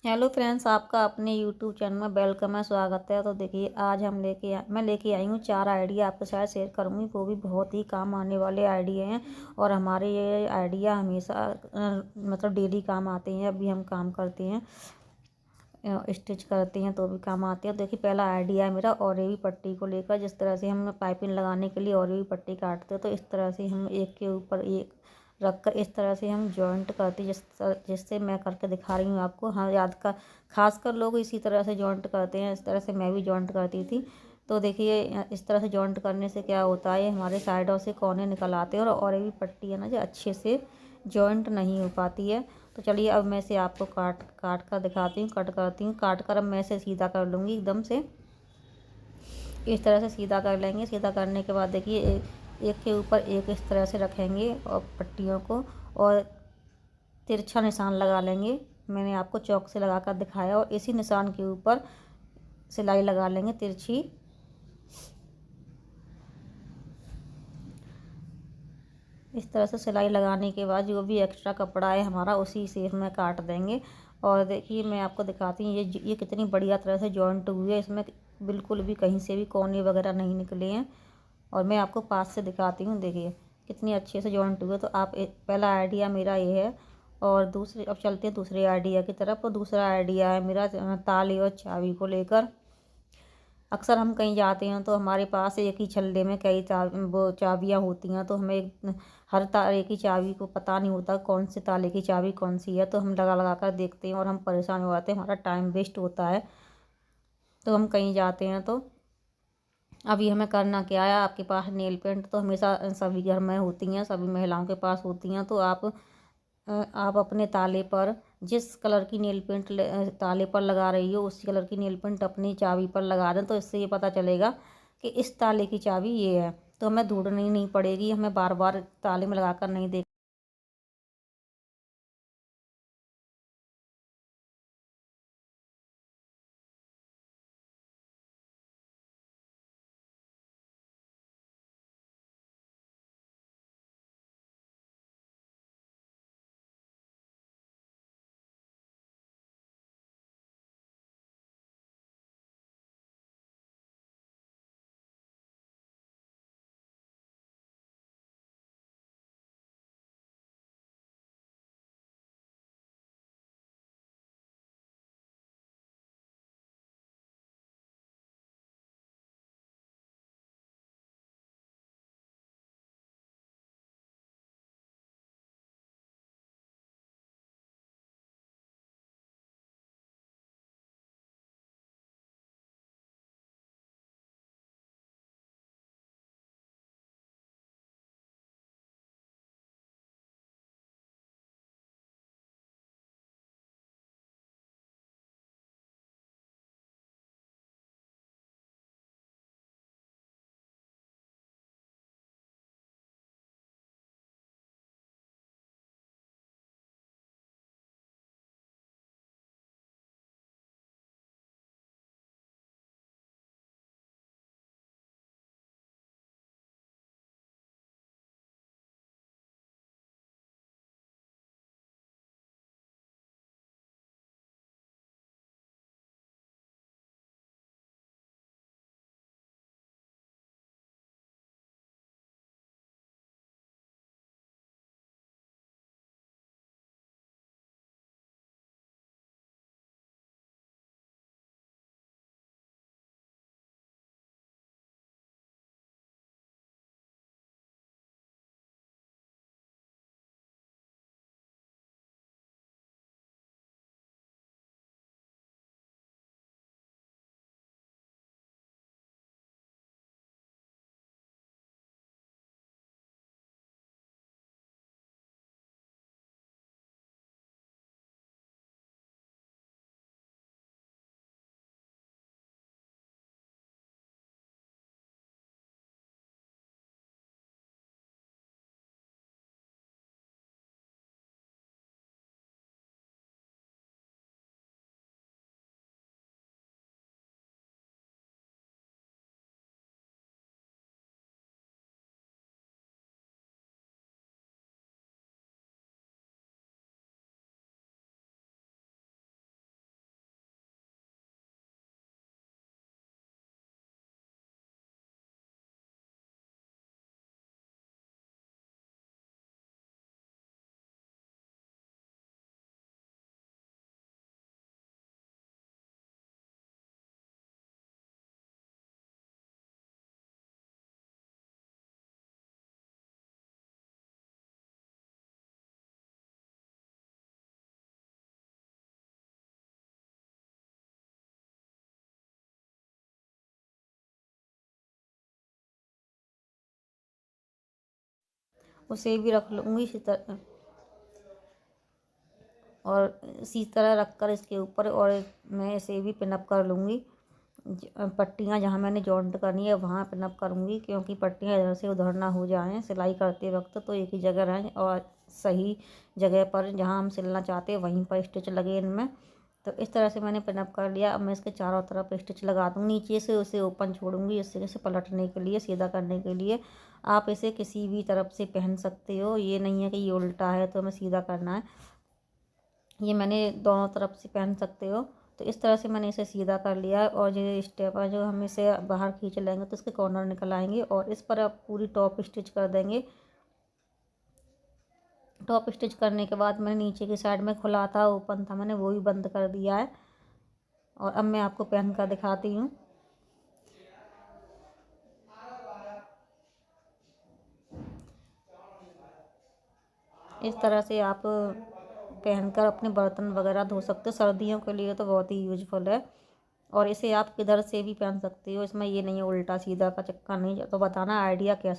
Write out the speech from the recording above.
Hello friends, आपका अपने YouTube channel में वेलकम है, स्वागत है। तो देखिए, आज मैं लेके आई हूँ 4 आइडिया आपके साथ शेयर करूँगी। वो भी बहुत ही काम आने वाले आइडिया हैं और हमारे ये आइडिया हमेशा मतलब डेली काम आते हैं। अभी हम काम करते हैं, स्टिच करते हैं तो भी काम आते हैं। देखिए, पहला आइडिया है मेरा ऑरेवी पट्टी को लेकर। जिस तरह से हम पाइपिंग लगाने के लिए ऑरेवी पट्टी काटते हैं, तो इस तरह से हम एक के ऊपर एक रख कर इस तरह से हम जॉइंट करते हैं, जिससे मैं करके दिखा रही हूँ आपको। हाँ, याद का खासकर लोग इसी तरह से जॉइंट करते हैं। इस तरह से मैं भी जॉइंट करती थी। तो देखिए, इस तरह से जॉइंट करने से क्या होता है, हमारे साइडों से कोने निकल आते हैं और ये भी पट्टी है ना, जो अच्छे से जॉइंट नहीं हो पाती है। तो चलिए, अब मैं इसे आपको काट काट कर दिखाती हूँ, कट करती हूँ। काट कर अब मैं इसे सीधा कर लूँगी एकदम से। इस तरह से सीधा कर लेंगे। सीधा करने के बाद देखिए, एक के ऊपर एक इस तरह से रखेंगे और पट्टियों को, और तिरछा निशान लगा लेंगे। मैंने आपको चौक से लगा कर दिखाया, और इसी निशान के ऊपर सिलाई लगा लेंगे तिरछी। इस तरह से सिलाई लगाने के बाद जो भी एक्स्ट्रा कपड़ा है हमारा, उसी शेप में काट देंगे। और देखिए, मैं आपको दिखाती हूँ ये कितनी बढ़िया तरह से जॉइंट हुई है। इसमें बिल्कुल भी कहीं से भी कोने वगैरह नहीं निकले हैं। और मैं आपको पास से दिखाती हूँ, देखिए कितनी अच्छे से जॉइंट हुए। तो आप पहला आइडिया मेरा ये है। और दूसरे, अब चलते हैं दूसरे आइडिया की तरफ। और दूसरा आइडिया है मेरा ताले और चाबी को लेकर। अक्सर हम कहीं जाते हैं तो हमारे पास एक ही छल्ले में कई चाबियाँ होती हैं। तो हमें हर ताले की चाबी को पता नहीं होता कौन से ताले की चाबी कौन सी है। तो हम लगा लगा कर देखते हैं और हम परेशान हो जाते हैं, हमारा टाइम वेस्ट होता है। तो हम कहीं जाते हैं तो अभी हमें करना क्या है, आपके पास नेल पेंट तो हमेशा सभी घर में होती हैं, सभी महिलाओं के पास होती हैं। तो आप अपने ताले पर जिस कलर की नेल पेंट ताले पर लगा रही हो, उसी कलर की नेल पेंट अपनी चाबी पर लगा दें। तो इससे ये पता चलेगा कि इस ताले की चाबी ये है। तो हमें ढूंढनी नहीं पड़ेगी, हमें बार बार ताले में लगा कर नहीं देख उसे भी रख लूँगी इसी तरह, और इसी तरह रख कर इसके ऊपर और मैं इसे भी पिनअप कर लूँगी। पट्टियाँ जहाँ मैंने जॉइंट करनी है वहाँ पिनअप करूँगी, क्योंकि पट्टियाँ इधर से उधर ना हो जाएं सिलाई करते वक्त, तो एक ही जगह रहें और सही जगह पर जहाँ हम सिलना चाहते हैं वहीं पर स्टिच लगे इनमें। तो इस तरह से मैंने पिनअप कर लिया। अब मैं इसके चारों तरफ स्टिच लगा दूँगी। नीचे से उसे ओपन छोड़ूंगी इस तरह से पलटने के लिए, सीधा करने के लिए। आप इसे किसी भी तरफ से पहन सकते हो, ये नहीं है कि ये उल्टा है तो हमें सीधा करना है। ये मैंने दोनों तरफ से पहन सकते हो। तो इस तरह से मैंने इसे सीधा कर लिया है, और जो स्टेप है जो हम इसे बाहर खींच लेंगे तो इसके कॉर्नर निकल आएंगे, और इस पर अब पूरी टॉप स्टिच कर देंगे। टॉप स्टिच करने के बाद मैंने नीचे की साइड में खुला था, ओपन था, मैंने वो भी बंद कर दिया है। और अब मैं आपको पहन कर दिखाती हूँ। इस तरह से आप पहनकर अपने बर्तन वगैरह धो सकते हो। सर्दियों के लिए तो बहुत ही यूजफुल है। और इसे आप किधर से भी पहन सकते हो, इसमें ये नहीं है उल्टा सीधा का चक्कर नहीं। तो बताना आइडिया कैसे